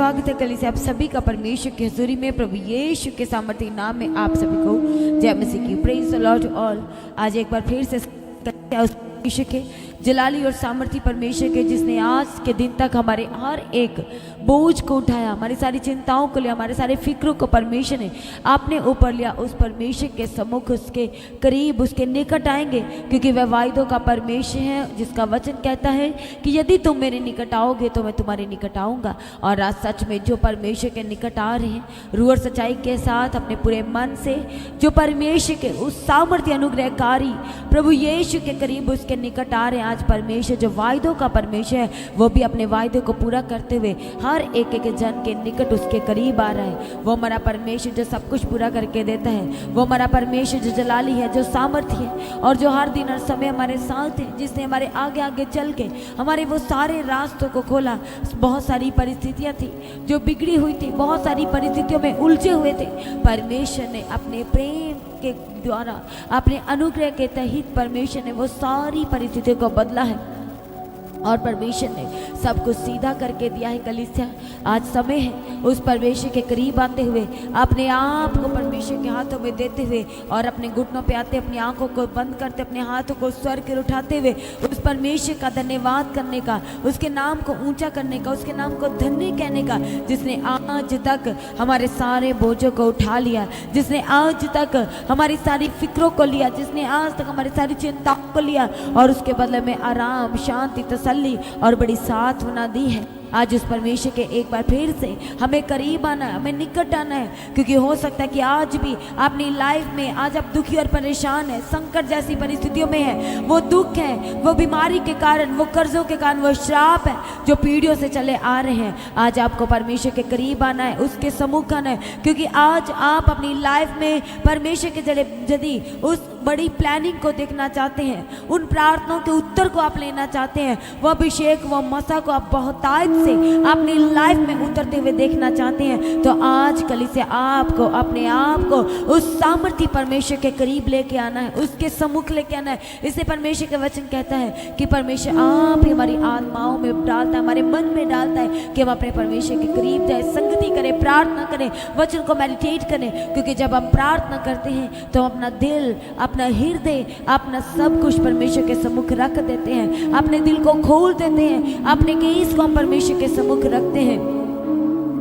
स्वागत है कलीसिया आप सभी का परमेश्वर की हजूरी में प्रभु यीशु के सामर्थ्य नाम में आप सभी को जय मसीह की। Praise the Lord all. आज एक बार फिर से परमेश्वर के जलाली और सामर्थ्य परमेश्वर के जिसने आज के दिन तक हमारे हर एक बोझ को उठाया, हमारी सारी चिंताओं को लिया, हमारे सारे फिक्रों को परमेश्वर ने आपने ऊपर लिया। उस परमेश्वर के सम्मुख, उसके करीब, उसके निकट आएंगे, क्योंकि वह वायदों का परमेश्वर है जिसका वचन कहता है कि यदि तुम मेरे निकट आओगे तो मैं तुम्हारे निकट आऊँगा। और आज सच में जो परमेश्वर के निकट आ रहे हैं रूह और सच्चाई के साथ अपने पूरे मन से, जो परमेश्वर के उस सामर्थ्य अनुग्रहकारी प्रभु यीशु के करीब उसके निकट आ रहे हैं, आज परमेश्वर जो वायदों का परमेश्वर है वो भी अपने वायदे को पूरा करते हुए हर एक जन के निकट उसके करीब आ रहा है। वो हमारा परमेश्वर जो सब कुछ पूरा करके देता है, वो हमारा परमेश्वर जो जलाली है, जो सामर्थ्य है और जो हर दिन हर समय हमारे साथ है, जिसने हमारे आगे आगे चल के हमारे वो सारे रास्तों को खोला। बहुत सारी परिस्थितियां थी जो बिगड़ी हुई थी, बहुत सारी परिस्थितियों में उलझे हुए थे, परमेश्वर ने अपने प्रेम के द्वारा, अपने अनुग्रह के तहत परमेश्वर ने वो सारी परिस्थितियों को बदला है और परमेश्वर ने सब कुछ सीधा करके दिया है। कलीसिया आज समय है उस परमेश्वर के करीब आते हुए, अपने आप को परमेश्वर के हाथों में देते हुए और अपने घुटनों पे आते, अपनी आंखों को बंद करते, अपने हाथों को स्वर के उठाते हुए उस परमेश्वर का धन्यवाद करने का, उसके नाम को ऊंचा करने का, उसके नाम को धन्य कहने का, जिसने आज तक हमारे सारे बोझों को उठा लिया, जिसने आज तक हमारी सारी फिक्रों को लिया, जिसने आज तक हमारी सारी चिंताओं को लिया और उसके बदले में आराम, शांति, तसल्ली और बड़ी सांत्वना दी है। आज उस परमेश्वर के एक बार फिर से हमें करीब आना है, हमें निकट आना है, क्योंकि हो सकता है कि आज भी अपनी लाइफ में आज आप दुखी और परेशान है, संकट जैसी परिस्थितियों में है, वो दुख है, वो बीमारी के कारण, वो कर्जों के कारण, वो श्राप है जो पीढ़ियों से चले आ रहे हैं। आज आपको परमेश्वर के करीब आना है, उसके सम्मुख आना है, क्योंकि आज आप अपनी लाइफ में परमेश्वर के यदि उस बड़ी प्लानिंग को देखना चाहते हैं, उन प्रार्थनाओं के उत्तर को आप लेना चाहते हैं, वो अभिषेक, वो मसा को आप बहुतायत से अपनी लाइफ में उतरते हुए देखना चाहते हैं, तो आज कलीसिया आपको अपने आप को उस सामर्थ्य परमेश्वर के करीब लेके आना है, उसके सम्मुख लेके आना है। इसलिए परमेश्वर का वचन कहता है कि परमेश्वर आप ही हमारी आत्माओं में डालता है, हमारे मन में डालता है कि हम अपने परमेश्वर के करीब जाए, संगति करें, प्रार्थना करें, वचन को मेडिटेट करें, क्योंकि जब हम प्रार्थना करते हैं तो हम अपना दिल, अपना हृदय, अपना सब कुछ परमेश्वर के सम्मुख रख देते हैं, अपने दिल को खोल देते हैं, अपने केस को हम परमेश्वर के सम्मुख रखते हैं।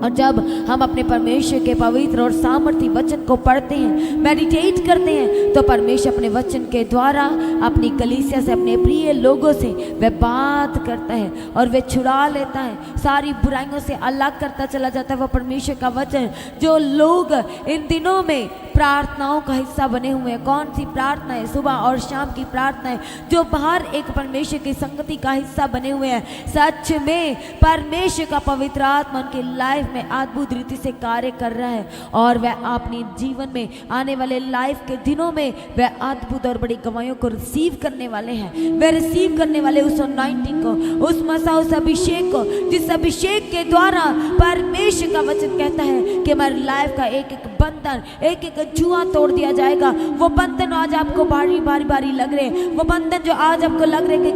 और जब हम अपने परमेश्वर के पवित्र और सामर्थ्य वचन को पढ़ते हैं, मेडिटेट करते हैं, तो परमेश्वर अपने वचन के द्वारा अपनी कलीसिया से, अपने प्रिय लोगों से वह बात करता है और वह छुड़ा लेता है, सारी बुराइयों से अलग करता चला जाता है। वह परमेश्वर का वचन जो लोग इन दिनों में प्रार्थनाओं का हिस्सा बने हुए हैं, कौन सी प्रार्थना है? सुबह और शाम की प्रार्थना है, जो हर एक परमेश्वर की संगति का हिस्सा बने हुए हैं। सच में परमेश्वर का पवित्र आत्मा उनकी लाइफ में अद्भुत रीति से कार्य कर रहा है और वह अपने जीवन में आने वाले लाइफ के दिनों में वह अद्भुत और बड़ी गवाहियों को रिसीव करने वाले हैं। वह रिसीव करने वाले उस अनॉइंटिंग को, उस मसा, उस अभिषेक को, जिस अभिषेक के द्वारा परमेश्वर का वचन कहता है कि हमारी लाइफ का एक एक बंधन, एक एक जुआ तोड़ दिया जाएगा। वो बंधन आज आपको बारी बारी लग रहे, वो बंधन जो आज आपको लग रहे कि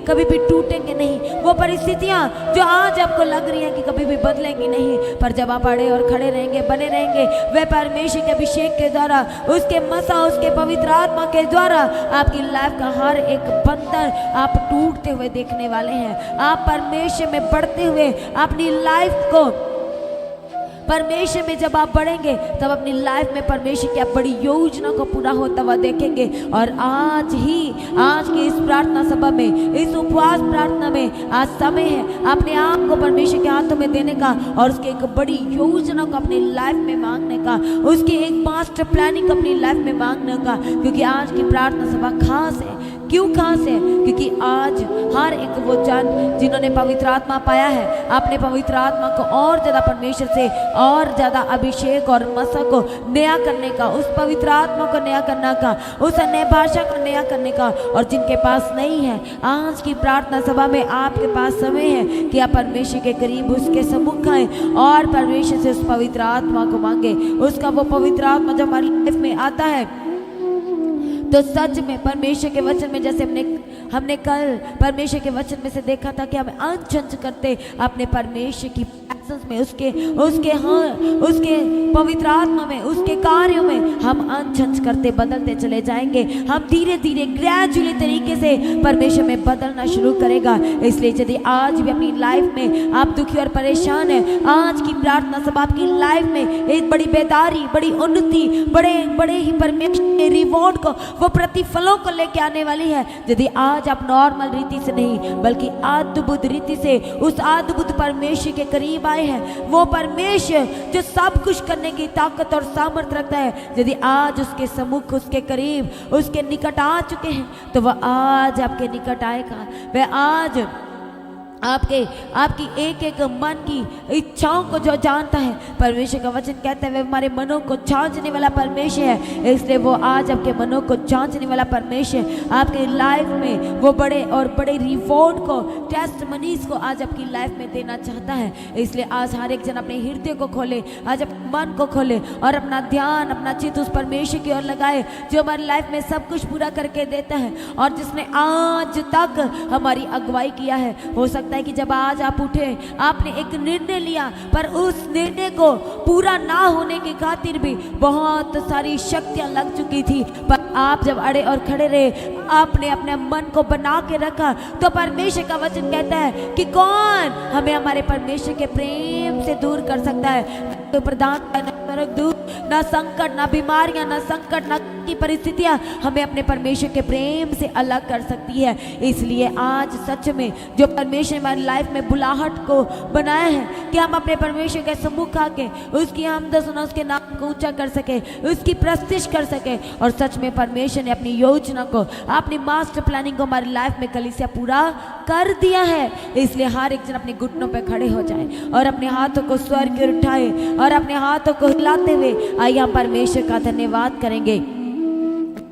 कभी भी टूटेंगे नहीं, वो परिस्थितियां जो आज आपको लग रही हैं कि कभी भी बदलेंगी नहीं, पर जब आप अड़े और खड़े रहेंगे, बने रहेंगे, वह परमेश्वर के अभिषेक के द्वारा, उसके मसा, उसके पवित्र आत्मा के द्वारा आपकी लाइफ का हर एक बंधन आप टूटते हुए देखने वाले हैं। आप परमेश्वर में बढ़ते हुए अपनी लाइफ को, परमेश्वर में जब आप बढ़ेंगे तब अपनी लाइफ में परमेश्वर की आप बड़ी योजना को पूरा होता हुआ देखेंगे। और आज की इस प्रार्थना सभा में, इस उपवास प्रार्थना में आज समय है अपने आप को परमेश्वर के हाथों में देने का और उसकी एक बड़ी योजना को अपनी लाइफ में मांगने का, उसकी एक मास्टर प्लानिंग अपनी लाइफ में मांगने का, क्योंकि आज की प्रार्थना सभा खास है। क्यों खास है? क्योंकि आज हर एक वो जन जिन्होंने पवित्र आत्मा पाया है, अपने पवित्र आत्मा को और ज़्यादा परमेश्वर से और ज़्यादा अभिषेक और मसा को नया करने का, उस पवित्र आत्मा को नया करने का, उस अन्य भाषा को नया करने का, और जिनके पास नहीं है, आज की प्रार्थना सभा में आपके पास समय है कि आप परमेश्वर के करीब उसके सम्मुख आए और परमेश्वर से उस पवित्र आत्मा को मांगे। उसका वो पवित्र आत्मा जब हमारी लाइफ में आता है तो सच में परमेश्वर के वचन में, जैसे हमने कल परमेश्वर के वचन में से देखा था कि हम अंश करते अपने परमेश्वर की प्रेजेंस में, उसके पवित्र आत्मा में, उसके कार्यों में हम अंश करते बदलते चले जाएंगे। हम धीरे धीरे ग्रेजुअली तरीके से परमेश्वर में बदलना शुरू करेगा। इसलिए यदि आज भी अपनी लाइफ में आप दुखी और परेशान हैं, आज की प्रार्थना सब आपकी लाइफ में एक बड़ी बेदारी, बड़ी उन्नति, बड़े ही परमेश्वर के रिवॉर्ड को, वो प्रतिफलों को लेके आने वाली है। यदि आज आप नॉर्मल रीति से नहीं बल्कि अद्भुत रीति से उस अद्भुत परमेश्वर के करीब आए हैं, वो परमेश्वर जो सब कुछ करने की ताकत और सामर्थ्य रखता है, यदि आज उसके सम्मुख, उसके करीब, उसके निकट आ चुके हैं, तो वह आज आपके निकट आएगा। वह आज आपकी एक एक मन की इच्छाओं को जो जानता है, परमेश्वर का वचन कहता है वह हमारे मनों को जांचने वाला परमेश्वर है। इसलिए वो आज आपके मनों को जांचने वाला परमेश्वर आपके लाइफ में वो बड़े और बड़े रिवॉर्ड को, टेस्टमनीज को आज आपकी लाइफ में देना चाहता है। इसलिए आज हर एक जन अपने हृदय को खोले, आज अपने मन को खोले और अपना ध्यान, अपना चित्त उस परमेश्वर की ओर लगाए जो हमारी लाइफ में सब कुछ पूरा करके देता है और जिसने आज तक हमारी अगुवाई किया है। हो सकता है कि जब आज आप उठे, आपने एक निर्णय लिया, पर उस निर्णय को पूरा ना होने की खातिर भी बहुत सारी शक्तियां लग चुकी थी, पर आप जब अड़े और खड़े रहे, आपने अपने मन को बना के रखा, तो परमेश्वर का वचन कहता है कि कौन हमें हमारे परमेश्वर के प्रेम से दूर कर सकता है। तो प्रदान दूर, ना संकट, ना बीमारियां, ना संकट, ना की परिस्थितियां हमें अपने परमेश्वर के प्रेम से अलग कर सकती है। इसलिए आज सच में जो परमेश्वर हमारी लाइफ में बुलाहट को बनाया है कि हम अपने परमेश्वर के सम्मुख आके उसकी हमद सुना, उसके नाम को ऊंचा कर सके, उसकी प्रस्तिश कर सके। और सच में परमेश्वर ने अपनी योजना को, अपनी मास्टर प्लानिंग को हमारी लाइफ में कलीसिया पूरा कर दिया है। इसलिए हर एक जन अपने घुटनों पर खड़े हो जाए और अपने हाथों को स्वर्ग की ओर उठाए और अपने हाथों को हिलाते हुए आइए हम परमेश्वर का धन्यवाद करेंगे।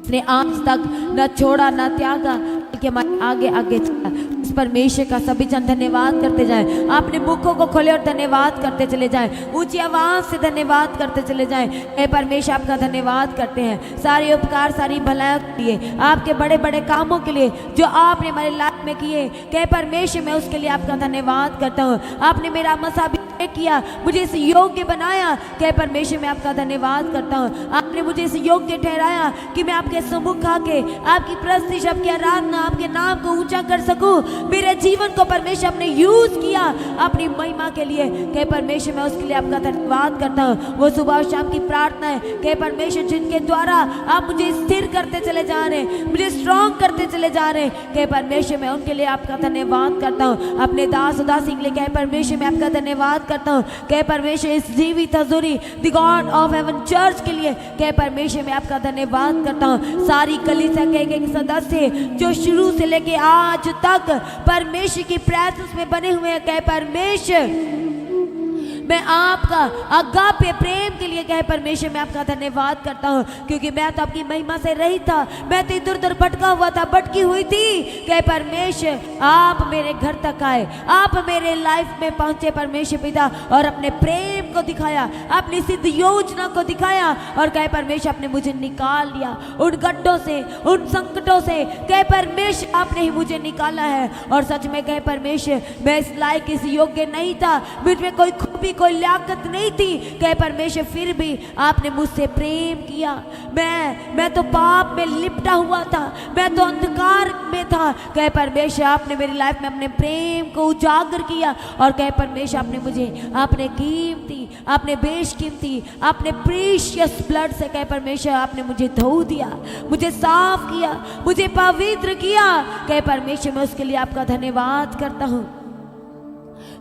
उसने आज तक न छोड़ा न त्यागा, कि हमारे आगे आगे चला। इस परमेश्वर का सभी जन धन्यवाद करते जाए। आपने मुखों को खोले और धन्यवाद करते चले जाए, ऊंची आवाज से धन्यवाद करते चले जाए। हे परमेश्वर आपका धन्यवाद करते हैं सारे उपकार, सारी भलाई के लिए, आपके बड़े बड़े कामों के लिए जो आपने हमारे लाइफ में किए। हे परमेश्वर मैं उसके लिए आपका धन्यवाद करता हूँ। आपने मेरा मसा किया, मुझे इस योग्य बनाया। हे परमेश्वर मैं आपका धन्यवाद करता हूँ। आपने मुझे इस योग्य ठहराया कि मैं आपके सम्मुख आके आपकी प्रस्तिश, आपकी आराधना, आपके नाम को ऊंचा कर सकूं। मेरे जीवन को परमेश्वर आपने यूज किया अपनी महिमा के लिए। हे परमेश्वर मैं उसके लिए आपका धन्यवाद करता हूँ। वो सुबह और शाम की प्रार्थना है हे परमेश्वर जिनके द्वारा आप मुझे स्थिर करते चले जा रहे, मुझे स्ट्रॉन्ग करते चले जा रहे। हे परमेश्वर मैं उनके लिए आपका धन्यवाद करता हूँ। अपने दास उदासी के लिए हे परमेश्वर मैं आपका धन्यवाद करता हूँ। हे परमेश्वर इस जीवित हजूरी the God of heaven church के लिए हे परमेश्वर मैं आपका धन्यवाद करता हूँ। सारी कलीसिया के एक सदस्य जो शुरू से लेके आज तक परमेश्वर की प्रेजेंस में बने हुए हैं, हे परमेश्वर मैं आपका अगापे प्रेम के लिए कहे परमेश्वर मैं आपका धन्यवाद करता हूँ, क्योंकि मैं तो आपकी महिमा से रही था, मैं तो इधर उधर भटका हुआ था, भटकी हुई थी। कहे परमेश्वर आप मेरे घर तक आए, आप मेरे लाइफ में पहुंचे परमेश्वर पिता, और अपने प्रेम को दिखाया, अपनी सिद्ध योजना को दिखाया, और कहे परमेश्वर आपने मुझे निकाल लिया उन गड्ढों से, उन संकटों से। कहे परमेश्वर आपने ही मुझे निकाला है। और सच में कहे परमेश्वर मैं इस लायक, इस योग्य नहीं था, मुझ में कोई खूबी, कोई लियाकत नहीं थी। कहे परमेश्वर फिर भी आपने मुझसे प्रेम किया। मैं तो पाप में लिपटा हुआ था, मैं तो अंधकार में था। कहे परमेश्वर आपने मेरी लाइफ में अपने प्रेम को उजागर किया, और कहे परमेश्वर आपने मुझे अपने कीमती, अपने बेशकीमती, अपने प्रीशियस ब्लड से कहे परमेश्वर आपने मुझे धो दिया, मुझे साफ किया, मुझे पवित्र किया। कहे परमेश्वर मैं उसके लिए आपका धन्यवाद करता हूँ।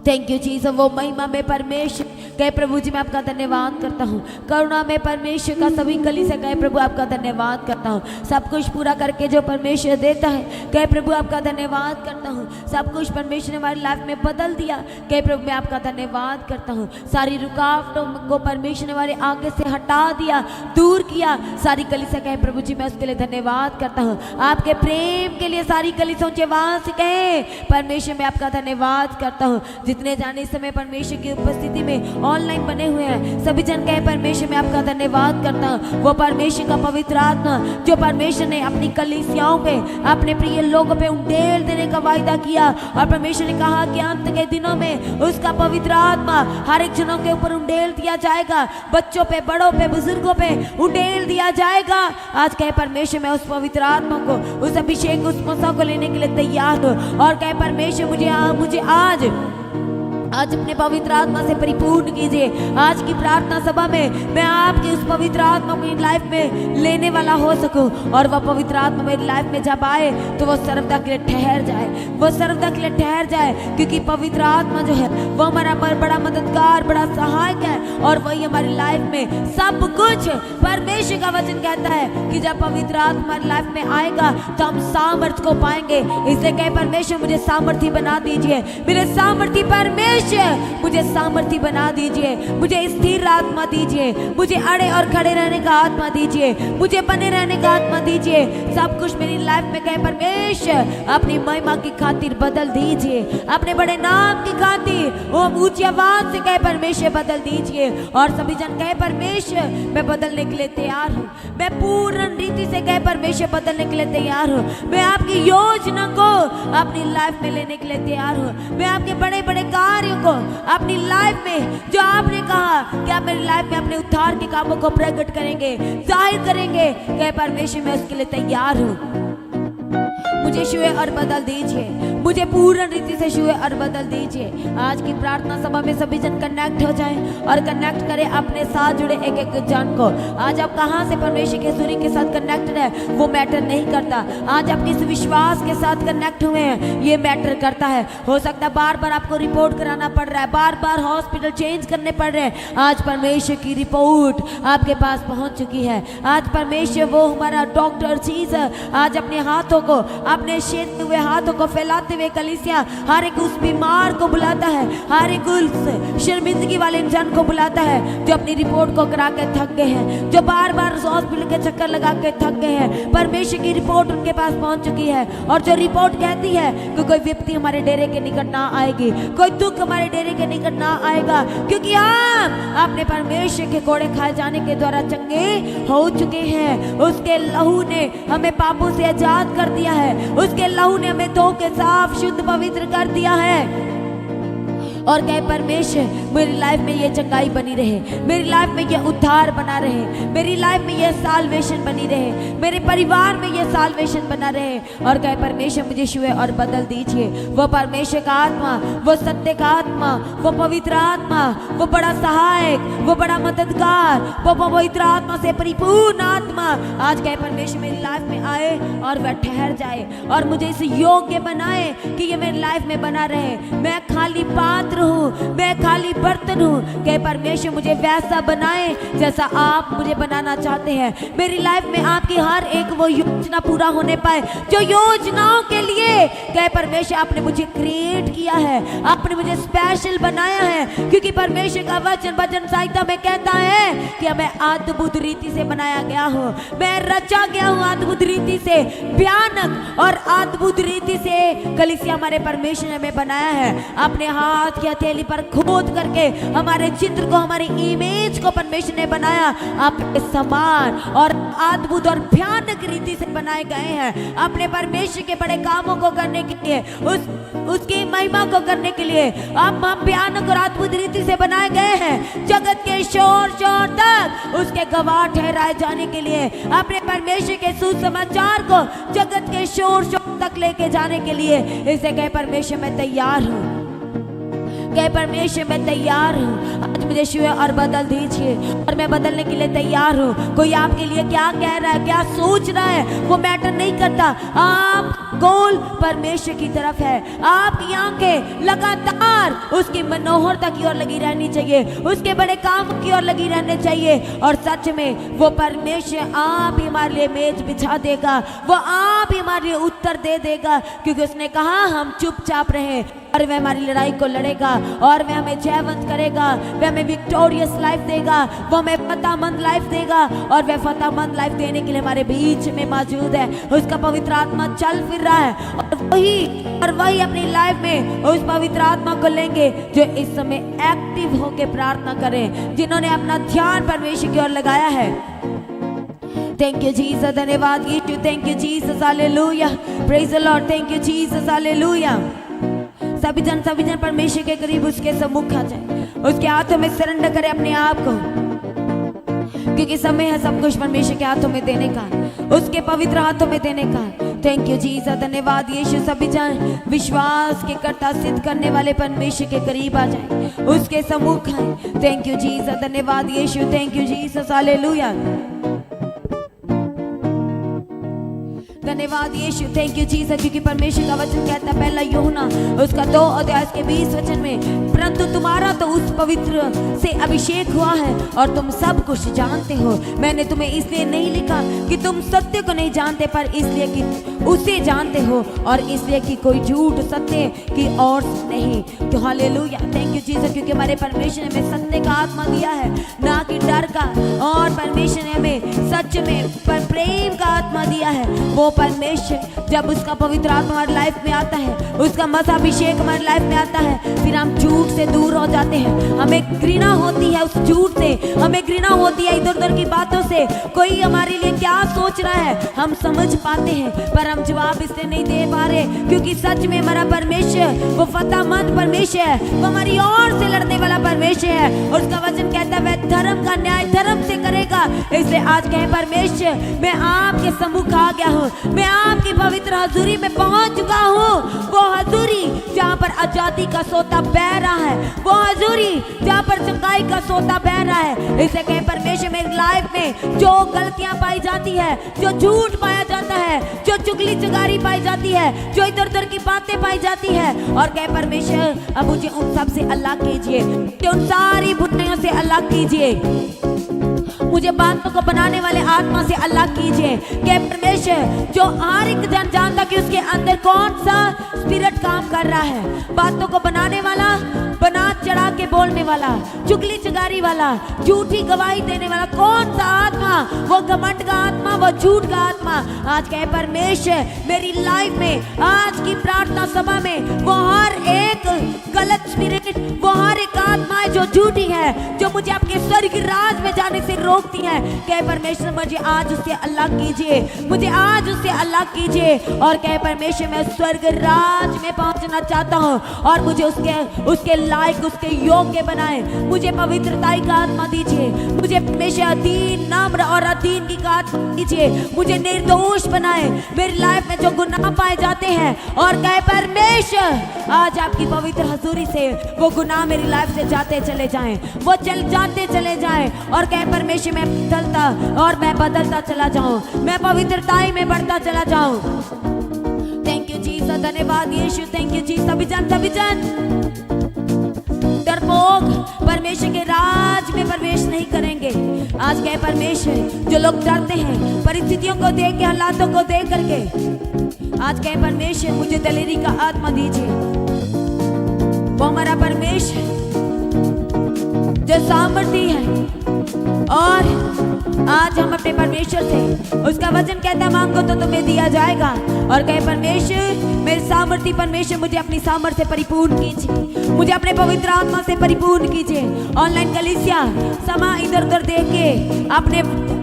Thank you Jesus. वो महिमा में परमेश्वर कहे प्रभु जी मैं आपका धन्यवाद करता हूँ। करुणा में परमेश्वर का सभी कलीसिया कहे प्रभु आपका धन्यवाद करता हूँ। सब कुछ पूरा करके जो परमेश्वर देता है कहे प्रभु आपका धन्यवाद करता हूँ। सब कुछ परमेश्वर ने हमारी लाइफ में बदल दिया, कहे प्रभु मैं आपका धन्यवाद करता हूँ। सारी रुकावटों को परमेश्वर ने हमारे आगे से हटा दिया, दूर किया। सारी कलीसिया कहे प्रभु जी मैं उसके लिए धन्यवाद करता हूँ। आपके प्रेम के लिए सारी कलीसिया ऊंचे आवाज से कहे परमेश्वर मैं आपका धन्यवाद करता हूँ। जितने जाने इस समय परमेश्वर की उपस्थिति में ऑनलाइन बने हुए हैं सभी जन कहे परमेश्वर मैं आपका धन्यवाद करता हूँ। वो परमेश्वर का पवित्र आत्मा जो परमेश्वर ने अपनी कलीसियाओं पे अपने प्रिय लोगों पे उंडेल देने का वायदा किया और परमेश्वर ने कहा कि अंत के दिनों में उसका पवित्र आत्मा हर एक जनों के ऊपर उंडेल दिया जाएगा, बच्चों पे, बड़ों पे, बुजुर्गों पे उंडेल दिया जाएगा। आज कहे परमेश्वर मैं उस पवित्र आत्मा को, उस अभिषेक, उस मसा को लेने के लिए तैयार हूँ। और कहे परमेश्वर मुझे आज अपने पवित्र आत्मा से परिपूर्ण कीजिए। आज की प्रार्थना सभा में मैं आपकी उस पवित्र आत्मा को मेरी लाइफ में लेने वाला हो सकूं और वह पवित्र आत्मा मेरी लाइफ में जब आए तो वो सर्वदा के लिए ठहर जाए, वो सर्वदा के लिए ठहर जाए, क्योंकि पवित्र आत्मा जो है वो हमारा बड़ा मददगार, बड़ा सहायक है और वही हमारी लाइफ में सब कुछ। परमेश्वर का वचन कहता है कि जब पवित्र आत्मा हमारी लाइफ में आएगा तो हम सामर्थ्य को पाएंगे। इसलिए कहे परमेश्वर मुझे सामर्थ्य बना दीजिए, मेरे सामर्थ्य परमेश्वर मुझे सामर्थ्य बना दीजिए, मुझे स्थिर आत्मा दीजिए, मुझे अड़े और खड़े रहने का आत्मा दीजिए, मुझे बने रहने का आत्मा दीजिए। सब कुछ मेरी लाइफ में कहे परमेश्वर अपनी महिमा की खातिर बदल दीजिए, अपने बड़े नाम की खातिर वो ऊंची आवाज से कहे परमेश्वर बदल दीजिए। और सभी जन कहे परमेश्वर मैं बदलने के लिए तैयार हूँ, मैं पूर्ण रीति से कहे परमेश्वर बदलने के लिए तैयार हूँ, मैं आपकी योजना को अपनी लाइफ में लेने के लिए तैयार हूँ, मैं आपके बड़े बड़े कार्यों को अपनी लाइफ में जो आपने कहा कि आप मेरी लाइफ में अपने उद्धार के कामों को प्रकट करेंगे, जाहिर करेंगे, कहे परमेश्वर मैं उसके लिए तैयार हूँ। मुझे छुए और बदल दीजिए, मुझे पूर्ण रीति से छुए और बदल दीजिए। आज की प्रार्थना सभा में सभी जन कनेक्ट हो जाएं और कनेक्ट करें अपने साथ जुड़े एक एक जन को। आज आप कहाँ से परमेश्वर के सूर्य के साथ कनेक्टेड है वो मैटर नहीं करता, आज आप किस विश्वास के साथ कनेक्ट हुए हैं ये मैटर करता है। हो सकता है बार बार आपको रिपोर्ट कराना पड़ रहा है, बार बार हॉस्पिटल चेंज करने पड़ रहे हैं, आज परमेश्वर की रिपोर्ट आपके पास पहुंच चुकी है। आज परमेश्वर वो हमारा डॉक्टर चीज आज अपने हाथों को, अपने शेते हुए हाथों को फैलाते हुए कलीसिया हर एक उस बीमार को बुलाता है, हर एक उस शर्मिंदगी वाले इंसान को बुलाता है जो अपनी रिपोर्ट को करा के थक गए हैं, जो बार बार हॉस्पिटल के चक्कर लगा के थक गए हैं। परमेश्वर की रिपोर्ट उनके पास पहुंच चुकी है और जो रिपोर्ट कहती है कि कोई विपत्ति हमारे डेरे के निकट ना आएगी, कोई दुख हमारे डेरे के निकट ना आएगा, क्योंकि हम अपने परमेश्वर के कोड़े खाए जाने के द्वारा चंगे हो चुके हैं। उसके लहू ने हमें पापों से आजाद कर दिया है, उसके लहू ने हमें धो के साफ शुद्ध पवित्र कर दिया है। और कहे परमेश्वर मेरी लाइफ में ये चंगाई बनी रहे, मेरी लाइफ में ये उद्धार बना रहे, मेरी लाइफ में ये साल्वेशन बनी रहे, मेरे परिवार में ये साल्वेशन बना रहे। और कहे परमेश्वर मुझे छुए और बदल दीजिए। वो परमेश्वर का आत्मा, वो सत्य का आत्मा, वो पवित्र आत्मा, वो बड़ा सहायक, वो बड़ा मददगार, वो पवित्र आत्मा से परिपूर्ण आत्मा आज कहे परमेश्वर मेरी लाइफ में आए और वह ठहर जाए और मुझे इस योग्य बनाए कि ये मेरी लाइफ में बना रहे। मैं खाली पात्र हूँ, मैं खाली बर्तन हूँ, कहे परमेश्वर मुझे वैसा बनाए जैसा आप मुझे बनाना चाहते हैं। मेरी लाइफ में आपकी हर एक वो योजना पूरा होने पाए जो योजनाओं के लिए कहे परमेश्वर आपने मुझे क्रिएट किया है, आपने मुझे स्पेशल बनाया है। क्योंकि परमेश्वर का वचन संहिता में कहता है कि मैं अद्भुत रीति से बनाया गया हूँ, मैं रचा गया हूँ अद्भुत रीति से, भयानक और अद्भुत रीति से कलीसिया हमारे परमेश्वर ने हमें बनाया है। अपने हाथ की हथेली पर खोद करके हमारे चित्र को, हमारी इमेज को परमेश्वर ने बनाया अपने समान और अद्भुत और भयानक रीति से बनाए गए हैं अपने परमेश्वर के बड़े कामों को करने के लिए, उसकी महिमा को करने के लिए। हम भयानक और अद्भुत रीति से बनाए गए हैं जगत के शोर तक उसके गवाह ठहराए जाने के लिए, अपने परमेश्वर के सुसमाचार को जगत के शोर तक लेके जाने के लिए। इसे कहे परमेश्वर मैं तैयार हूँ, कहे परमेश्वर मैं तैयार हूँ, आज मुझे छुए और बदल दीजिए और मैं बदलने के लिए तैयार हूँ। कोई आपके लिए क्या कह रहा है, क्या सोच रहा है, वो मैटर नहीं करता। आप गोल परमेश्वर की तरफ है, आपकी आंखें लगातार उसकी मनोहरता की ओर लगी रहनी चाहिए, उसके बड़े काम की ओर लगी रहनी चाहिए। और सच में वो परमेश्वर आप ही हमारे लिए मेज बिछा देगा, वो आप ही हमारे लिए उत्तर दे देगा, क्योंकि उसने कहा हम चुपचाप रहे और वह हमारी लड़ाई को लड़ेगा और वह हमें जयवंत करेगा, वह हमें विक्टोरियस लाइफ देगा, वो हमें फतहमंद लाइफ देगा और वह फतहमंद लाइफ देने के लिए हमारे बीच में मौजूद है। उसका पवित्र आत्मा चल फिर रहा है और वही अपनी लाइफ में उस पवित्र आत्मा को लेंगे जो इस समय एक्टिव होकर प्रार्थना करें, जिन्होंने अपना ध्यान परमेश्वर की ओर लगाया है। थैंक यू जीसस, धन्यवाद यीशु, thank you Jesus, hallelujah, praise the Lord, thank you Jesus, hallelujah. सभी जन परमेश्वर के करीब उसके सम्मुख आ जाए, उसके हाथों में सरेंडर करें अपने आप को, क्योंकि समय है सब कुछ परमेश्वर के हाथों में देने का, उसके पवित्र हाथों में देने का। थैंक यू जीसस, धन्यवाद यीशु। सभी जन विश्वास के कर्ता सिद्ध करने वाले परमेश्वर के करीब आ जाए, उसके सम्मुख आए। थैंक यू जीसस, धन्यवाद यीशु, थैंक यू जीसस, हालेलुया, धन्यवाद यीशु, थैंक यू जीसस। क्योंकि परमेश्वर का वचन कहता है पहला यूहन्ना उसका 2 अध्याय के 20 वचन में, परंतु तुम्हारा तो उस पवित्र से अभिषेक हुआ है और तुम सब कुछ जानते हो। मैंने तुम्हें इसलिए नहीं लिखा कि तुम सत्य को नहीं जानते, पर इसलिए कि उसे जानते हो और इसलिए कि कोई झूठ सत्य की ओर नहीं। तो हालेलुया, थैंक यू जीसस। क्योंकि हमारे परमेश्वर ने हमें सत्य का आत्मा दिया है, ना कि डर का, और परमेश्वर ने हमें सच में पर प्रेम का आत्मा दिया है। वो परमेश्वर जब उसका पवित्र आत्मा हमारी लाइफ में आता है, उसका मसा अभिषेक हमारी लाइफ में आता है, फिर हम झूठ से दूर हो जाते हैं। हमें घृणा होती है उस झूठ से, हमें घृणा होती है इधर उधर की बातों से, कोई हमारे लिए क्या सोच रहा है हम समझ पाते हैं, पर हम जवाब इसलिए नहीं दे पा रहे क्योंकि सच में हमारा परमेश्वर वो फतहमंद परमेश्वर है, वो हमारी ओर से लड़ने वाला परमेश्वर है। और उसका वचन कहता है वह धर्म का न्याय धर्म से करेगा। इसलिए आज कहे परमेश्वर, मैं आपके सम्मुख आ गया हूँ, मैं आपकी पवित्र हजूरी में पहुंच चुका हूँ। वो हजूरी जहाँ पर आजादी का सोता बह रहा है, वो हजूरी जहाँ पर चंगाई का सोता बह रहा है। इसे कहे परमेश्वर, मेरी लाइफ में जो गलतियां पाई जाती है, जो झूठ पाया जाता है, जो चुगली चुगारी पाई जाती है, जो इधर उधर की बातें पाई जाती है, और कहे परमेश्वर अब मुझे उन सब से अलग कीजिए, उन सारी बुराइयों से अलग कीजिए, मुझे बातों को बनाने वाले आत्मा से अलग कीजिए। कि परमेश्वर जो हर एक जन जानता कि उसके अंदर कौन सा स्पिरिट काम कर रहा है, बातों को बनाने वाला, बना चढ़ा के बोलने वाला, चुगली चुगारी वाला, झूठी गवाही देने वाला, कौन सा आत्मा, वो घमंड का आत्मा, वो झूठ का आत्मा। आज कहे परमेश्वर, मेरी लाइफ में आज की प्रार्थना सभा में वो हर एक गलत स्पिरिट, वो हर एक आत्मा जो झूठी है, जो मुझे आपके स्वर्ग राज में जाने से रोकती है, कहे परमेश्वर मुझे आज उससे अलग कीजिए, मुझे आज उससे अलग कीजिए। और कहे परमेश्वर, मैं स्वर्ग राज में पहुंचना चाहता हूँ और मुझे उसके लायक, उसके योग्य बनाए। मुझे पवित्रताई का आत्मा दीजिए, मुझे परमेश्वर अधीन, नम्र और अधीन की आत्मा दीजिए, मुझे निर्दोष बनाए। मेरी लाइफ में जो गुनाह पाए जाते हैं, और कहे परमेश्वर आज आपकी पवित्र हजूरी से वो गुनाह मेरी लाइफ से जाते चले जाएं, वो जाते चले जाएं। और कहे परमेश्वर, मैं बदलता और मैं बदलता चला जाऊं, मैं पवित्रताई में बढ़ता चला जाऊं। थैंक यू जीसस, धन्यवाद यीशु, थैंक यू जीसस। सभी जन डरपोक परमेश्वर के राज में प्रवेश नहीं करेंगे। आज कहे परमेश्वर, जो लोग डरते हैं परिस्थितियों को देख के, हालातों को देख करके, आज कहे परमेश्वर मुझे दलेरी का आत्मा दीजिए। वो हमारा परमेश्वर जो सामर्थी है, और आज हम अपने परमेश्वर से, उसका वचन कहता मांगो तो तुम्हें दिया जाएगा। और कहे परमेश्वर, मेरे सामर्थी परमेश्वर मुझे अपनी सामर्थ्य से परिपूर्ण कीजिए, मुझे अपने पवित्र आत्मा से परिपूर्ण कीजिए। ऑनलाइन कलीसिया समा इधर उधर देख के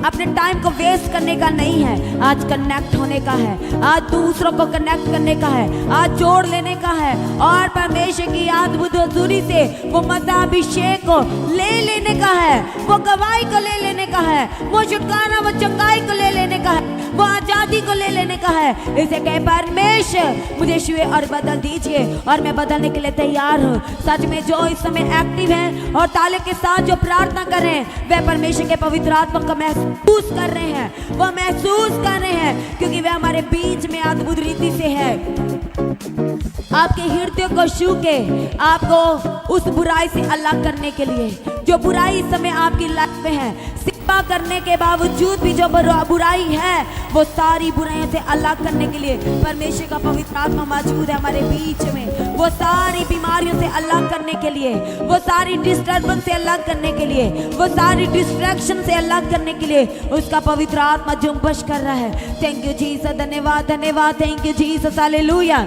अपने टाइम को वेस्ट करने का नहीं है, आज कनेक्ट होने का है, आज दूसरों को कनेक्ट करने का है, आज जोड़ लेने का है, और परमेश्वर की अद्भुत हजूरी से वो मसा अभिषेक को ले लेने का है, वो गवाही को ले लेने का है, वो छुटकारा, वो चंगाई को ले लेने का है, वो आजादी को ले लेने का है। इसे कहे परमेश्वर, मुझे छुए और बदल दीजिए, और मैं बदलने के लिए तैयार हूँ। सच में जो इस समय एक्टिव है और ताले के साथ जो प्रार्थना कर रहे हैं, वह परमेश्वर के पवित्र आत्मा को महसूस कर रहे हैं, वो महसूस कर रहे हैं, क्योंकि वह हमारे बीच में अद्भुत रीति से है। आपके हृदय को छू के आपको उस बुराई से अलग करने के लिए, जो बुराई इस समय आपकी लाइफ में है, सिर्फ सेवा करने के बावजूद भी जो बुराई है वो सारी बुराइयों से अलग करने के लिए परमेश्वर का पवित्र आत्मा मौजूद है हमारे बीच में। वो सारी बीमारियों से अलग करने के लिए, वो सारी डिस्टर्बेंस से अलग करने के लिए, वो सारी डिस्ट्रैक्शन से अलग करने के लिए उसका पवित्र आत्मा जुम्बश कर रहा है। थैंक यू जीसस, धन्यवाद धन्यवाद, थैंक यू जीसस, हालेलुया।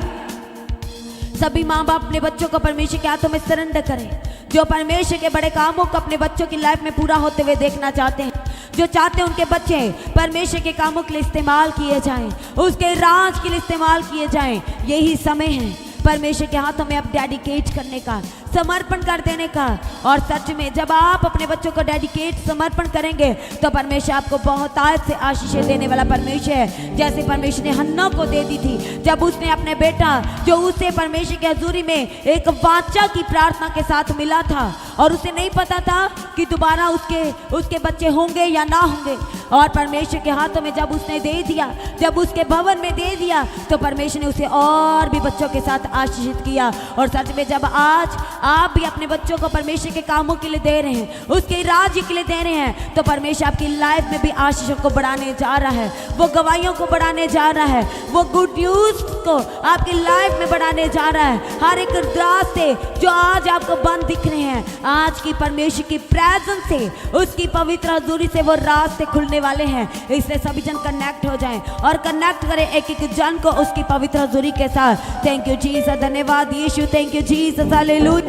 सभी माँ बाप अपने बच्चों को परमेश्वर के हाथों में सरेंडर करें, जो परमेश्वर के बड़े कामों को अपने बच्चों की लाइफ में पूरा होते हुए देखना चाहते हैं, जो चाहते हैं उनके बच्चे परमेश्वर के कामों के लिए इस्तेमाल किए जाएं, उसके राज के लिए इस्तेमाल किए जाएं। यही समय है परमेश्वर के हाथों में अब डेडिकेट करने का, समर्पण कर देने का। और सच में जब आप अपने बच्चों को डेडिकेट समर्पण करेंगे तो परमेश्वर आपको बहुतायत से आशीषें देने वाला परमेश्वर है। जैसे परमेश्वर ने हन्ना को दे दी थी, जब उसने अपने बेटा जो उसे परमेश्वर की हजूरी में एक वाचा की प्रार्थना के साथ मिला था और उसे नहीं पता था कि दोबारा उसके बच्चे होंगे या ना होंगे, और परमेश्वर के हाथों में जब उसने दे दिया, जब उसके भवन में दे दिया, तो परमेश्वर ने उसे और भी बच्चों के साथ आशीषित किया। और सच में जब आज आप भी अपने बच्चों को परमेश्वर के कामों के लिए दे रहे हैं, उसके राज्य के लिए दे रहे हैं, तो परमेश्वर आपकी लाइफ में भी आशीषों को बढ़ाने जा रहा है, वो गवाहियों को बढ़ाने जा रहा है, वो गुड न्यूज को आपकी लाइफ में बढ़ाने जा रहा है। हर एक रास्ते जो आज आपको बंद दिख रहे हैं, आज की परमेश्वर की प्रेजेंस से, उसकी पवित्र हजूरी से वो रास्ते खुलने वाले हैं। इसलिए सभी जन कनेक्ट हो जाएं और कनेक्ट करें एक एक जन को उसकी पवित्र हजूरी के साथ। थैंक यू जीसस, धन्यवाद यीशु, thank you Jesus, hallelujah.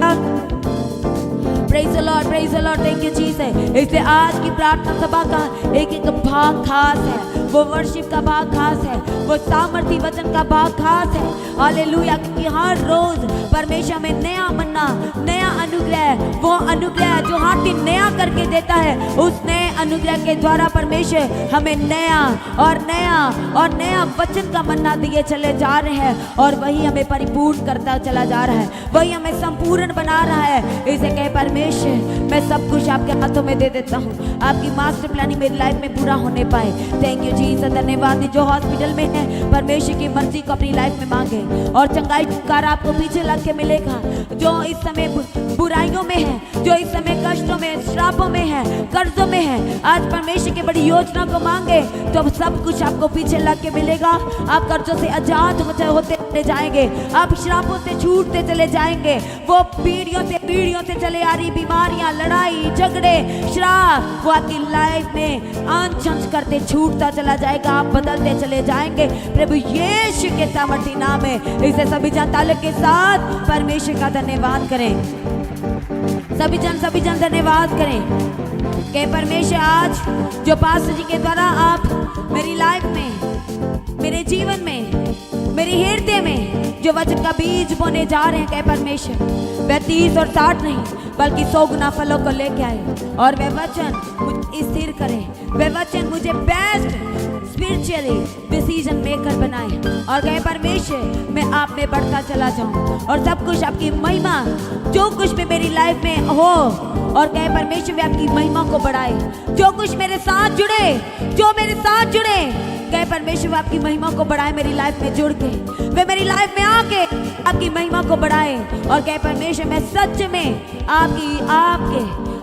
Praise the Lord, praise the Lord, thank you Jesus. इसलिए आज की प्रार्थना सभा का एक एक भाग खास है, वो वर्शिप का भाग खास है, वो सामर्थी वचन का भाग खास है, हालेलुया। क्योंकि हर रोज परमेश्वर में नया मन्ना, नया अनुग्रह, वो अनुग्रह जो हाथी नया करके देता है, उस नए अनुग्रह के द्वारा परमेश्वर हमें नया और नया और नया वचन का मन्ना दिए चले जा रहे हैं, और वही हमें परिपूर्ण करता चला जा रहा है, वही हमें संपूर्ण बना रहा है। इसे कहे परमेश्वर मैं सब कुछ आपके हाथों में दे देता हूँ, आपकी मास्टर प्लानिंग मेरी लाइफ में पूरा होने पाए। थैंक यू जीसस, धन्यवाद। जो हॉस्पिटल में है परमेश्वर की मर्जी को अपनी लाइफ में मांगे, और चंगाई छुटकारा आपको पीछे लग के मिलेगा। जो इस समय बुराइयों में है, जो इस समय कष्टों में, श्रापों में है, कर्जों में है, आज परमेश्वर की बड़ी योजना को मांगे तो सब कुछ आपको पीछे लग के मिलेगा। आप कर्जों से आजाद होते चले जाएंगे, आप श्रापों से छूटते चले जाएंगे। वो पीढ़ियों से चले आ रही बीमारियां, लड़ाई झगड़े, श्राप, वो आपकी लाइफ में अंश अंश करते छूटता चला जाएगा, आप बदलते चले जाएंगे प्रभु यीशु के सामर्थी नाम में। इसे सभी जन ताल्लुक के साथ परमेश्वर का धन्यवाद करें, सभी जन धन्यवाद करें कि परमेश्वर आज जो पास्टर जी के द्वारा आप मेरी लाइफ में, मेरे जीवन में, मेरे हृदय में जो वचन का बीज बोने जा रहे हैं, कहे परमेश्वर वह 30 और 60 नहीं बल्कि 100 गुना फलों को लेके आए, और वह वचन मुझे स्थिर करे, वह वचन मुझे बेस्ट स्पिरिचुअली डिसीजन मेकर बनाए, और कहे परमेश्वर मैं आप में बढ़ता चला जाऊं, और सब कुछ आपकी महिमा जो कुछ भी मेरी लाइफ में हो, और कहे परमेश्वर वे आपकी महिमा को बढ़ाए। जो कुछ मेरे साथ जुड़े, जो मेरे साथ जुड़े, कहे परमेश्वर आपकी महिमा को बढ़ाए, मेरी लाइफ में जुड़ के वे मेरी लाइफ में आके आपकी महिमा को बढ़ाए, और कहे परमेश्वर मैं सच में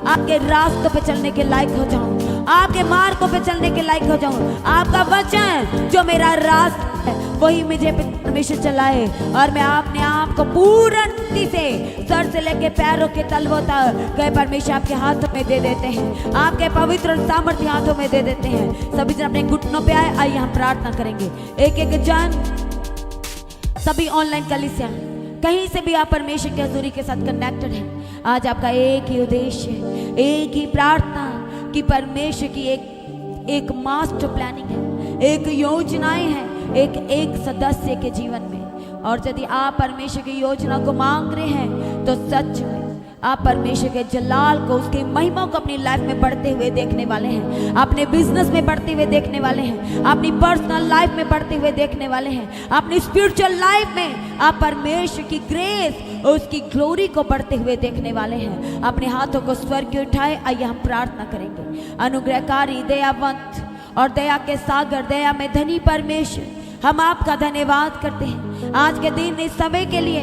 आपके रास्तों पे चलने के लायक हो जाऊं, आपके मार्गों पे चलने के लायक हो जाऊं। आपका वचन जो मेरा रास्ता है वही मुझे परमेश्वर चलाए, और मैं अपने आप को पूर्ण से सर से लेके पैरों के तलवों तक कहे परमेश्वर आपके हाथों में दे देते हैं, आपके पवित्र और सामर्थ्य हाथों में दे देते हैं। सभी जन अपने घुटनों पे आए, आइए हम प्रार्थना करेंगे। एक एक जन, सभी ऑनलाइन कलीसिया, कहीं से भी आप परमेश्वर की हजूरी के साथ कनेक्टेड हैं, आज आपका एक ही उद्देश्य है, एक ही प्रार्थना कि परमेश्वर की एक मास्टर प्लानिंग है, एक योजनाएं हैं एक सदस्य के जीवन में। और यदि आप परमेश्वर की योजना को मांग रहे हैं तो सच में आप परमेश्वर के जलाल को, उसकी महिमा को अपनी लाइफ में बढ़ते हुए देखने वाले हैं, अपने बिजनेस में बढ़ते हुए देखने वाले हैं, अपनी पर्सनल लाइफ में बढ़ते हुए देखने वाले हैं, अपनी स्पिरिचुअल लाइफ में आप परमेश्वर की ग्रेस, उसकी ग्लोरी को बढ़ते हुए देखने वाले हैं। अपने हाथों को स्वर्ग की उठाए, आइए हम प्रार्थना करेंगे। अनुग्रहकारी, दयावंत और दया के सागर, दया में धनी परमेश्वर, हम आपका धन्यवाद करते हैं आज के दिन, इस समय के लिए,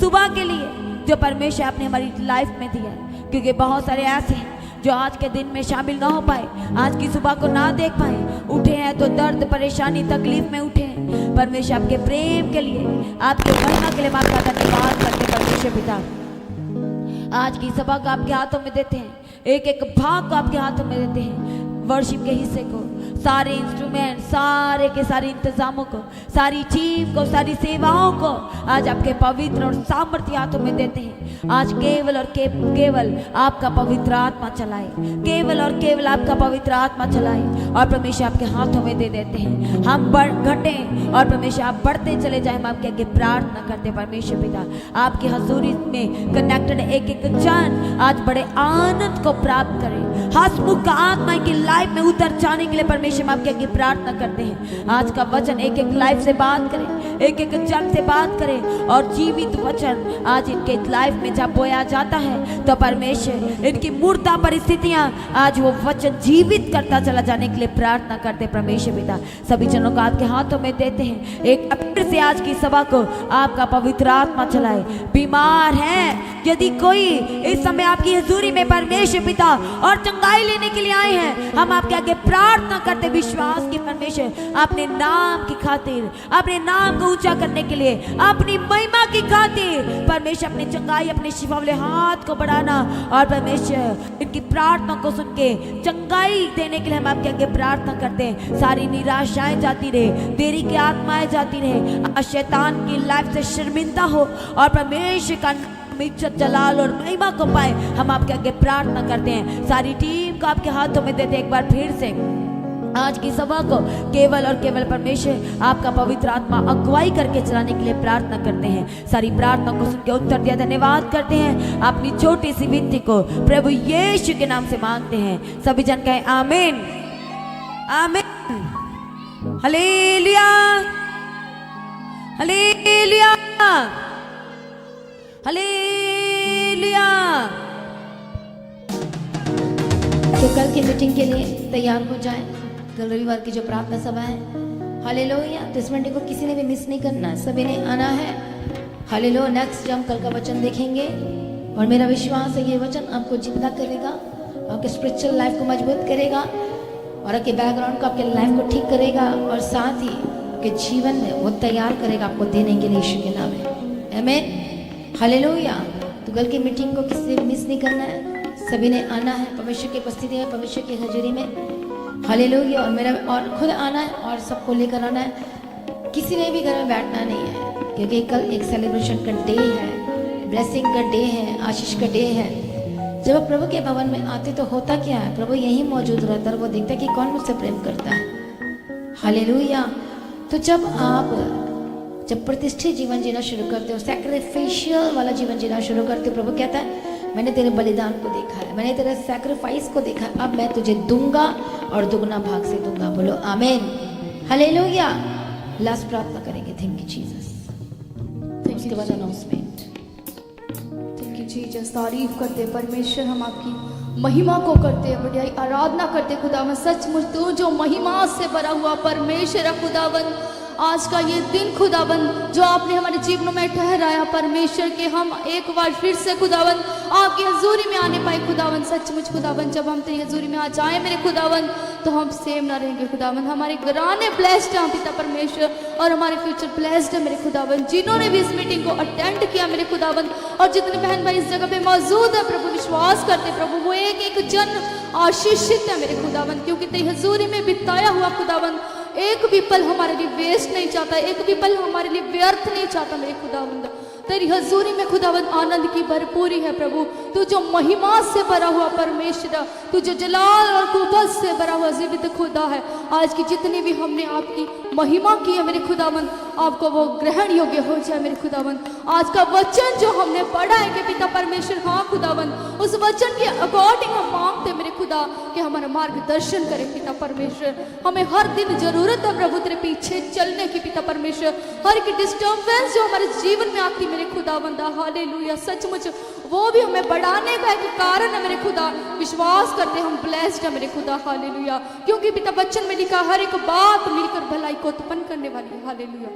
सुबह के लिए जो परमेश्वर आपने हमारी लाइफ में दिया है, क्योंकि बहुत सारे ऐसे हैं जो आज के दिन में शामिल ना हो पाए, आज की सुबह को ना देख पाए, उठे हैं तो दर्द परेशानी तकलीफ में उठे हैं। परमेश्वर आपके प्रेम के लिए, आपके महिमा के लिए हम आपका धन्यवाद करते परमेश्वर पिता। आज की सभा को आपके हाथों में देते हैं, एक एक भाग को आपके हाथों में देते हैं, वर्शिप के हिस्से को, सारे इंस्ट्रूमेंट, सारे के सारे इंतजामों को, सारी टीम को, सारी सेवाओं को आज आपके पवित्र और सामर्थ्य हाथों में देते हैं। आज केवल और केवल आपका पवित्र आत्मा चलाए, केवल और केवल आपका पवित्र आत्मा चलाए और परमेश्वर आपके हाथों में दे देते हैं। हम घटे और परमेश्वर आप बढ़ते चले जाए, हम आपके आगे प्रार्थना करते परमेश्वर पिता। आपकी हजूरी में कनेक्टेड एक एक जन आज बड़े आनंद को प्राप्त करे, हंसमुख आत्मा की लाइफ में उतर जाने के लिए परमेश्वर हम आपके आगे प्रार्थना करते हैं। आज का वचन एक एक लाइफ से बात करे, एक एक जन से बात करे और जीवित वचन आज इनके लाइफ में जब बोया जाता है तो परमेश्वर इनकी मूर्ता परिस्थितियां आज वो वचन जीवित करता चला जाने के लिए प्रार्थना करते परमेश्वर पिता। सभी जनों को आपके हाथों में देते हैं। एक फिर से आज की सभा को आपका पवित्र आत्मा चलाए। बीमार है यदि कोई इस समय आपकी हजूरी में परमेश्वर पिता और चंगाई लेने के लिए आए हैं, हम आपके आगे प्रार्थना करते विश्वास की परमेश्वर अपने नाम की खातिर, अपने नाम को ऊंचा करने के लिए, अपनी महिमा की खातिर परमेश्वर अपने चंगाई, अपने शिफा वाले हाथ को बढ़ाना और परमेश्वर इनकी प्रार्थना को सुन के चंगाई देने के लिए हम आपके आगे प्रार्थना करते हैं। सारी निराशाएं जाती रहे, देरी की आत्माएं जाती रहे, शैतान की लाइफ से शर्मिंदा हो और परमेश्वर का इज्जत जलाल और महिमा को पाए, हम आपके आगे प्रार्थना करते हैं। सारी टीम को आपके हाथों में देते हैं। एक बार फिर से आज की सभा को केवल और केवल परमेश्वर आपका पवित्र आत्मा अगुवाई करके चलाने के लिए प्रार्थना करते हैं। सारी प्रार्थना को सुन के उत्तर दिया धन्यवाद करते हैं। अपनी छोटी सी विनती को प्रभु यीशु के नाम से मांगते हैं। सभी जन कहें आमीन, आमीन, हालेलुया, हालेलुया, हालेलुया। तो कल की मीटिंग के लिए तैयार हो जाएं। कल रविवार की जो प्रार्थना सभा है, हालेलुया। तो इस मंडे को किसी ने भी मिस नहीं करना है, सभी ने आना है। हालेलुया। नेक्स्ट हम कल का वचन देखेंगे और मेरा विश्वास है ये वचन आपको जिंदा करेगा, आपके स्पिरिचुअल लाइफ को मजबूत करेगा और आपके बैकग्राउंड को, आपके लाइफ को ठीक करेगा और साथ ही आपके जीवन में वो तैयार करेगा आपको देने के लिए यीशु के नाम में। आमीन, हालेलुया। तो कल की मीटिंग को किसी ने भी मिस नहीं करना है, सभी ने आना है परमेश्वर की उपस्थिति में, परमेश्वर की हजूरी में। हालेलुया। और मेरा और खुद आना है और सबको लेकर आना है। किसी ने भी घर में बैठना नहीं है क्योंकि कल एक सेलिब्रेशन का डे है, ब्लेसिंग का डे है, आशीष का डे है। जब आप प्रभु के भवन में आते तो होता क्या है, प्रभु यहीं मौजूद रहता है। वो देखता है कि कौन मुझसे प्रेम करता है। हालेलुया। तो जब प्रतिष्ठित जीवन जीना शुरू करते हो, सैक्रिफिशियल वाला जीवन जीना शुरू करते हो, प्रभु कहता है मैंने तेरे बलिदान को देखा है, मैंने तेरे सैक्रिफाइस को देखा है, अब मैं तुझे दूंगा और दुगना भाग से दूंगा। बोलो आमीन, हालेलुया। लास्ट प्रार्थना करेंगे। Thank you Jesus. उसके बाद अनाउंसमेंट। Thank you Jesus. तारीफ करते परमेश्वर, हम आपकी महिमा को करते हैं, बढ़िया आराधना करते खुदावन। सचमुच तू जो महिमा से भरा हुआ परमेश्वर है खुदावन, आज का ये दिन खुदावन जो आपने हमारे जीवनों में ठहराया परमेश्वर के, हम एक बार फिर से खुदावन आपकी हजूरी में आने पाए खुदावन। सचमुच खुदावन जब हम तेरी हजूरी में आ जाए मेरे खुदावन तो हम सेम ना रहेंगे खुदावन। हमारे घराने ब्लेस्ड हैं पिता परमेश्वर और हमारे फ्यूचर ब्लेस्ड है मेरे खुदावन। जिन्होंने भी इस मीटिंग को अटेंड किया मेरे खुदावन और जितने बहन भाई इस जगह पे मौजूद है प्रभु, विश्वास करते प्रभु वो एक एक जन आशीषित है मेरे खुदावन, क्योंकि तेरी हजूरी में बिताया हुआ खुदावन एक भी पल हमारे लिए वेस्ट नहीं चाहता, एक भी पल हमारे लिए व्यर्थ नहीं चाहता मेरे खुदावंद। तेरी हजूरी में खुदावंद आनंद की भरपूरी है प्रभु। तू जो महिमा से भरा हुआ परमेश्वर, तू जो जलाल और कुव्वत से भरा हुआ जीवित खुदा है। आज की जितनी भी हमने आपकी महिमा की है मेरे खुदावंद, आपको वो ग्रहण योग्य हो जाए मेरे खुदावंद। आज का वचन जो हमने पढ़ा है कि पिता परमेश्वर, हाँ खुदावंद, उस वचन के अकॉर्डिंग हम मांगते मेरे खुदा कि हमारा मार्गदर्शन करे पिता परमेश्वर। हमें हर दिन जरूरत है प्रभु तेरे पीछे चलने की पिता परमेश्वर। हर एक डिस्टर्बेंस जो हमारे जीवन में आती मेरे खुदावंद, हालेलुया, सचमुच वो भी हमें बढ़ाने का एक कारण है मेरे खुदा। विश्वास करते हम ब्लेस्ड है मेरे खुदा, हालेलुया, क्योंकि पिता वचन में लिखा हर एक बात मिलकर भलाई को उत्पन्न करने वाली है। हालेलुया।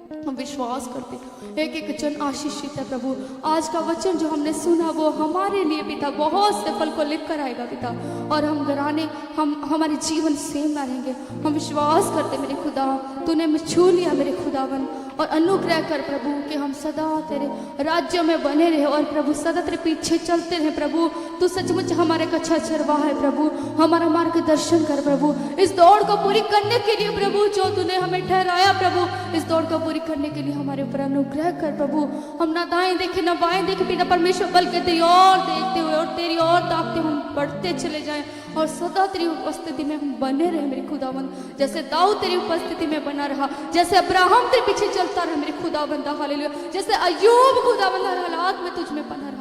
हम विश्वास करते हैं एक एक जन आशीषित है प्रभु। आज का वचन जो हमने सुना वो हमारे लिए पिता बहुत से फल को लेकर आएगा पिता, और हम घराने हमारे जीवन सेम ना रहेंगे। हम विश्वास करते मेरे खुदा, तूने हमें छू लिया मेरे खुदावन, और अनुग्रह कर प्रभु कि हम सदा तेरे राज्य में बने रहे और प्रभु सदा तेरे पीछे चलते रहे प्रभु। तू सचमुच हमारे अच्छा चरवाहा है प्रभु, हमारा मार्गदर्शन कर प्रभु। इस दौड़ को पूरी करने के लिए प्रभु जो तूने हमें ठहराया प्रभु, इस दौड़ को पूरी करने के लिए हमारे ऊपर अनुग्रह कर प्रभु। हम ना दाएं देखे ना बाएं देखे पिता परमेश्वर, बल्कि तेरी ओर देखते हुए और तेरी ओर ताकते हम बढ़ते चले जाएं और सदा तेरी उपस्थिति में हम बने रहे मेरे खुदावन। जैसे दाऊद तेरी उपस्थिति में बना रहा, जैसे अब्राहम तेरे पीछे चलता रहा मेरे खुदावंदा, हालेलुया। जैसे अय्यूब खुदावंदा हर हालात में तुझ में बना रहा,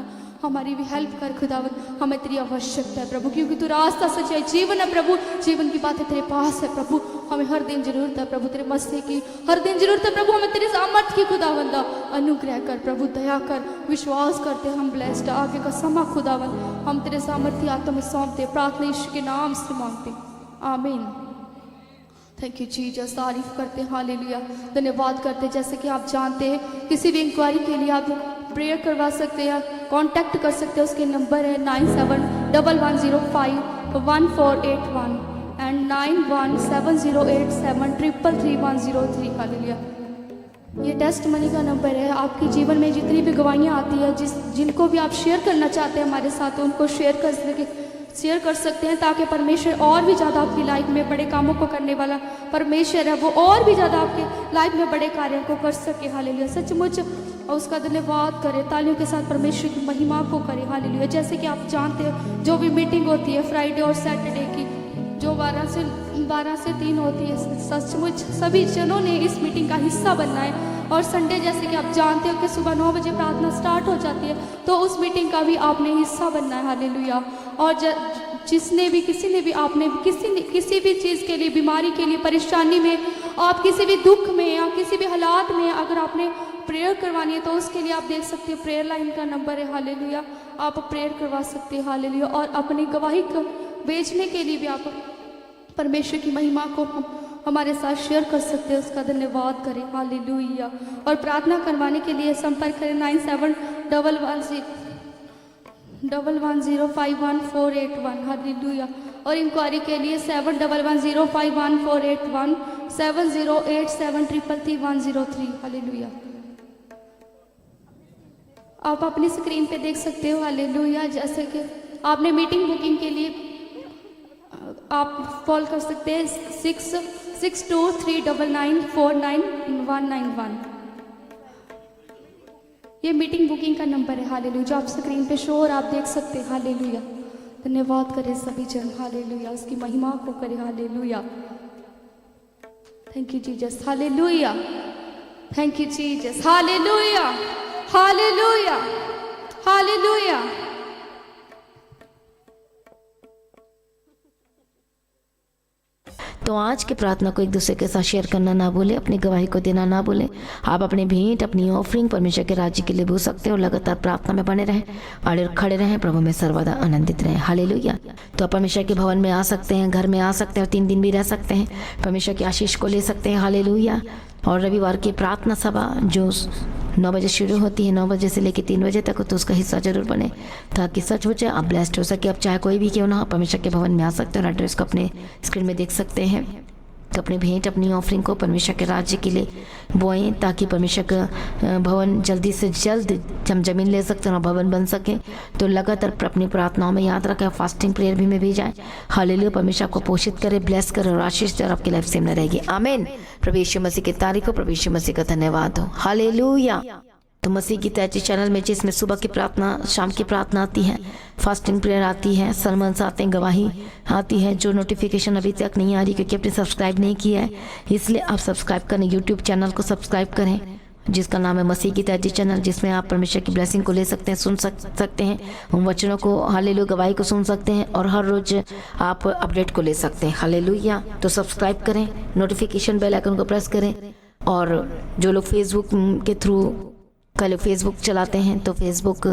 हमारी भी हेल्प कर खुदावन। हमें तेरी आवश्यकता है प्रभु, क्योंकि तू रास्ता सच्चाई जीवन है प्रभु। जीवन की बातें तेरे पास है प्रभु, हमें हर दिन जरूरत है प्रभु तेरे मस्से की, हर दिन जरूरत है प्रभु हमें तेरे सामर्थ की खुदावंदा। अनुग्रह कर प्रभु, दया कर। विश्वास करते हम ब्लेस्ड आगे का समा खुदावन हम तेरे सामर्थ्य हाथों में सौंपते, प्रार्थना यीशु के नाम से मांगते, आमीन। थैंक यू जीसस, तारीफ करते हैं, हालेलुया, धन्यवाद करते हैं। जैसे कि आप जानते हैं किसी भी इंक्वायरी के लिए आप प्रेयर करवा सकते हैं, कांटेक्ट कर सकते हैं। उसके नंबर है 9711051481 एंड 917087333103। हालेलुया। ये टेस्ट मनी का नंबर है। आपके जीवन में जितनी भी गवाहियाँ आती है, जिनको भी आप शेयर करना चाहते हैं हमारे साथ, उनको शेयर कर सकते हैं, ताकि परमेश्वर और भी ज़्यादा आपकी लाइफ में बड़े कामों को करने वाला परमेश्वर है, वो और भी ज़्यादा आपके लाइफ में बड़े कार्यों को कर सके। हालेलुया। सचमुच उसका धन्यवाद करें, तालियों के साथ परमेश्वर की महिमा को करें। हालेलुया। जैसे कि आप जानते हो जो भी मीटिंग होती है फ्राइडे और सैटरडे की, जो 12 से 3 होती है, सचमुच सभी जनों ने इस मीटिंग का हिस्सा बनना है। और संडे जैसे कि आप जानते हो कि सुबह 9 बजे प्रार्थना स्टार्ट हो जाती है, तो उस मीटिंग का भी आपने हिस्सा बनना है। हालेलुया। और किसी ने भी किसी भी चीज़ के लिए, बीमारी के लिए, परेशानी में, आप किसी भी दुख में या किसी भी हालात में अगर आपने प्रेयर करवानी है तो उसके लिए आप देख सकते हैं प्रेयर लाइन का नंबर है। हालेलुया। आप प्रेयर करवा सकते हैं। हालेलुया। और अपनी गवाही को बेचने के लिए भी आप परमेश्वर की महिमा को हमारे साथ शेयर कर सकते हैं, उसका धन्यवाद करें। हालेलुया। और प्रार्थना करवाने के लिए संपर्क करें 9711051481। हालेलुया। और इंक्वायरी के लिए 7110511481 7087333103। हालेलुया। आप अपनी स्क्रीन पे देख सकते हो। हालेलुया। जैसे कि आपने मीटिंग बुकिंग के लिए आप कॉल कर सकते हैं 662399499191। ये मीटिंग बुकिंग का नंबर है। हालेलुया। जो आप स्क्रीन पे शो और आप देख सकते हैं। हालेलुया। धन्यवाद करें सभी जन। हालेलुया। उसकी महिमा को करें। Hallelujah. Thank you Jesus. Hallelujah. Thank you Jesus. Hallelujah. Hallelujah. Hallelujah. तो आज की प्रार्थना को एक दूसरे के साथ शेयर करना ना भूलें, अपनी गवाही को देना ना भूलें। आप अपनी भेंट, अपनी ऑफरिंग परमेश्वर के राज्य के लिए भूल सकते हो। लगातार प्रार्थना में बने रहें और खड़े रहें, प्रभु में सर्वदा आनंदित रहें। हालेलुया। तो आप परमेश्वर के भवन में आ सकते हैं, घर में आ सकते हैं और 3 दिन भी रह सकते हैं, परमेश्वर की आशीष को ले सकते हैं। हालेलुया। और रविवार की प्रार्थना सभा जो 9 बजे शुरू होती है, 9 बजे से लेकर 3 बजे तक, तो उसका हिस्सा जरूर बने ताकि सच हो जाए, आप ब्लेस्ड हो सके। आप चाहे कोई भी क्यों ना हो, परमेश्वर के भवन में आ सकते हैं और एड्रेस को अपने स्क्रीन में देख सकते हैं। तो अपनी भेंट, अपनी ऑफरिंग को परमेश्वर के राज्य के लिए बोएं ताकि परमेश्वर का भवन जल्दी से जल्द हम जमीन ले सकते हैं और भवन बन सके। तो लगातार अपनी प्रार्थनाओं में याद रखें, फास्टिंग प्रेयर भी में भी जाए। हालेलुया। परमेश्वर आपको पोषित करे, ब्लेस करे और आशीष दे और आपकी लाइफ सेम न रहेगी। आमीन। प्रभु यीशु मसीह की तारीफ हो, प्रभु यीशु मसीह का धन्यवाद हो। हालेलुया। तो मसीह की तैची चैनल में जिसमें सुबह की प्रार्थना, शाम की प्रार्थना आती है, फास्टिंग प्रेयर आती है, सरमन्स आते हैं, गवाही आती है, जो नोटिफिकेशन अभी तक नहीं आ रही क्योंकि आपने सब्सक्राइब नहीं किया है, इसलिए आप सब्सक्राइब करें, यूट्यूब चैनल को सब्सक्राइब करें जिसका नाम है मसीह की तैची चैनल, जिसमें आप परमेश्वर की ब्लेसिंग को ले सकते हैं, सुन सकते हैं, उन वचनों को, हालेलुया, गवाही को सुन सकते हैं और हर रोज आप अपडेट को ले सकते हैं। हालेलुया। तो सब्सक्राइब करें, नोटिफिकेशन बेल आइकन को प्रेस करें। और जो लोग फेसबुक के थ्रू फेसबुक चलाते हैं तो फेसबुक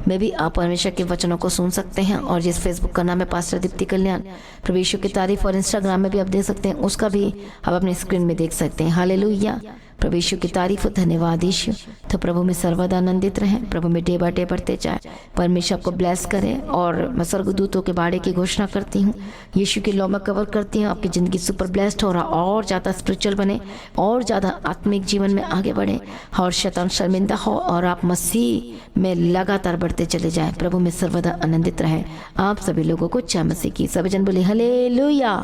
में भी आप परमेश्वर के वचनों को सुन सकते हैं। और जिस फेसबुक का नाम है पास्टर दीप्ति कल्याण, प्रभु यीशु की तारीफ, और इंस्टाग्राम में भी आप देख सकते हैं, उसका भी आप अपने स्क्रीन में देख सकते हैं। हालेलुया। प्रभु यीशु की तारीफ और धन्यवाद यीशु। तो प्रभु में सर्वदा आनंदित रहें, प्रभु में डे बाय डे बढ़ते जाए। परमेश्वर आपको ब्लेस करे। और मैं स्वर्गदूतों के बाड़े की घोषणा करती हूँ, यीशु के लॉ में कवर करती हूँ, आपकी ज़िंदगी सुपर ब्लेस्ड हो रहा, और ज़्यादा स्पिरिचुअल बने, और ज़्यादा आत्मिक जीवन में आगे बढ़े, और शैतान शर्मिंदा हो, और आप मसीह में लगातार बढ़ते चले जाएं। प्रभु में सर्वदा आनंदित रहे। आप सभी लोगों को जय मसीह की। सभी जन बोले हालेलुया।